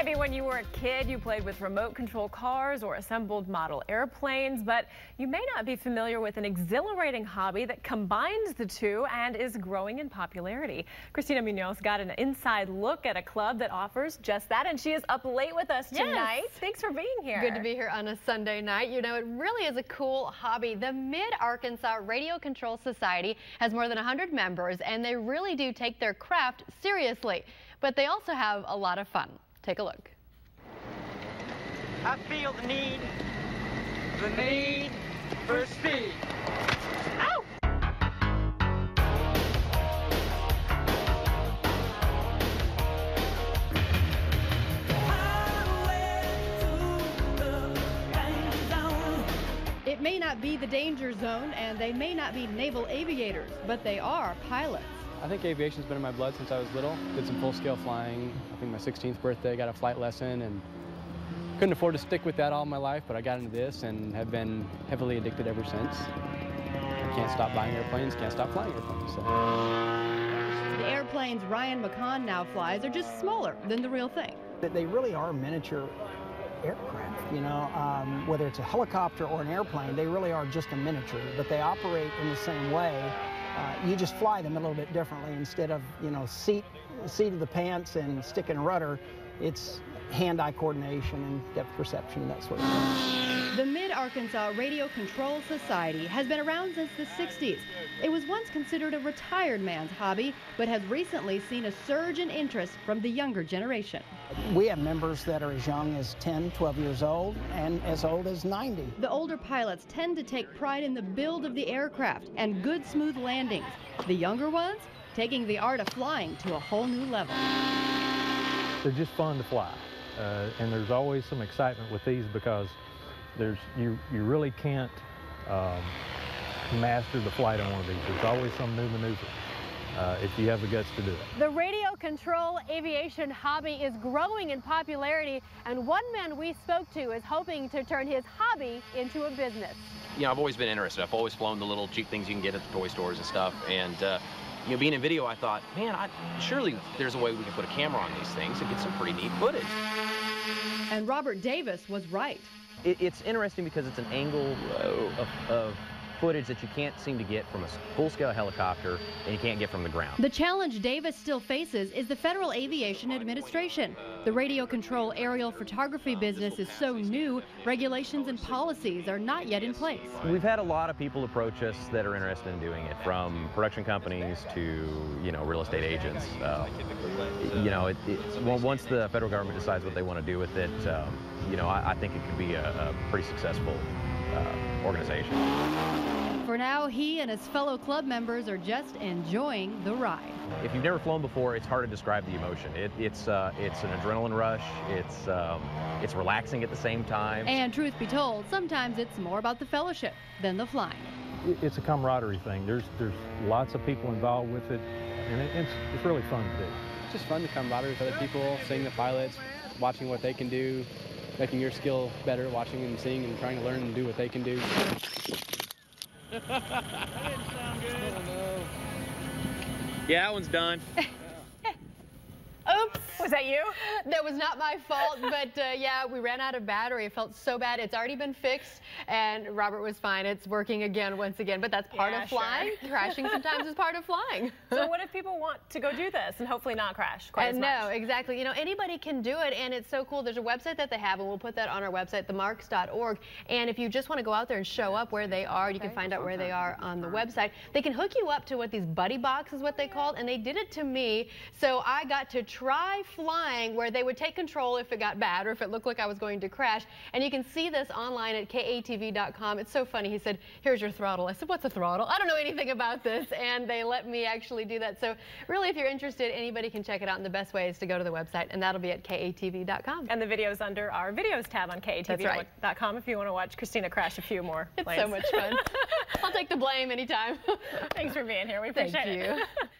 Maybe when you were a kid, you played with remote control cars or assembled model airplanes, but you may not be familiar with an exhilarating hobby that combines the two and is growing in popularity. Christina Munoz got an inside look at a club that offers just that, and she is up late with us tonight. Yes. Thanks for being here. Good to be here on a Sunday night. You know, it really is a cool hobby. The Mid-Arkansas Radio Control Society has more than 100 members, and they really do take their craft seriously, but they also have a lot of fun. Take a look. I feel the need for speed. Ow! It may not be the danger zone, and they may not be naval aviators, but they are pilots. I think aviation's been in my blood since I was little. Did some full-scale flying. I think my 16th birthday, got a flight lesson, and couldn't afford to stick with that all my life, but I got into this and have been heavily addicted ever since. I can't stop buying airplanes, can't stop flying airplanes. So. The airplanes Ryan McCon now flies are just smaller than the real thing. They really are miniature aircraft, you know, whether it's a helicopter or an airplane, they really are just a miniature, but they operate in the same way. You just fly them a little bit differently. Instead of, you know, seat of the pants and stick and rudder, it's hand-eye coordination and depth perception and that sort of thing. The Mid-Arkansas Radio Control Society has been around since the 60s. It was once considered a retired man's hobby, but has recently seen a surge in interest from the younger generation. We have members that are as young as 10, 12 years old and as old as 90. The older pilots tend to take pride in the build of the aircraft and good, smooth landings. The younger ones taking the art of flying to a whole new level. They're just fun to fly, and there's always some excitement with these because you really can't master the flight on one of these. There's always some new maneuver if you have the guts to do it. The radio control aviation hobby is growing in popularity, and one man we spoke to is hoping to turn his hobby into a business. You know, I've always been interested. I've always flown the little cheap things you can get at the toy stores and stuff, and you know, being in video, I thought, man, surely there's a way we can put a camera on these things and get some pretty neat footage. And Robert Davis was right. It's interesting because it's an angle of footage that you can't seem to get from a full-scale helicopter and you can't get from the ground. The challenge Davis still faces is the Federal Aviation Administration. The radio control aerial photography business is so new, regulations and policies are not yet in place. We've had a lot of people approach us that are interested in doing it, from production companies to, you know, real estate agents. You know, once the federal government decides what they want to do with it, you know, I think it could be a pretty successful organization. For now, he and his fellow club members are just enjoying the ride. If you've never flown before, it's hard to describe the emotion. It's an adrenaline rush. It's relaxing at the same time. And truth be told, sometimes it's more about the fellowship than the flying. It's a camaraderie thing. There's lots of people involved with it, and it's really fun to do. It's just fun to camaraderie with other people, seeing the pilots, watching what they can do, making your skill better, watching and seeing and trying to learn and do what they can do. That didn't sound good. Oh, no. Yeah, that one's done. Oops. Was that you? That was not my fault, but yeah, we ran out of battery. It felt so bad. It's already been fixed, and Robert was fine. It's working again once again, but that's part of flying. Sure. Crashing sometimes is part of flying. So what if people want to go do this and hopefully not crash quite as much? No, exactly. You know, anybody can do it, and it's so cool. There's a website that they have, and we'll put that on our website, themarks.org, and if you just want to go out there and show up where they are, you can find out where they are on the website. They can hook you up to what these buddy boxes, what they called, and they did it to me, so I got to try flying where they would take control if it got bad or if it looked like I was going to crash. And you can see this online at KATV.com. It's so funny. He said, here's your throttle. I said, what's a throttle? I don't know anything about this. And they let me actually do that. So really, if you're interested, anybody can check it out. And the best way is to go to the website, and that'll be at KATV.com. And the video's under our videos tab on KATV.com if you want to watch Christina crash a few more planes. It's so much fun. I'll take the blame anytime. Thanks for being here. We appreciate it. Thank you.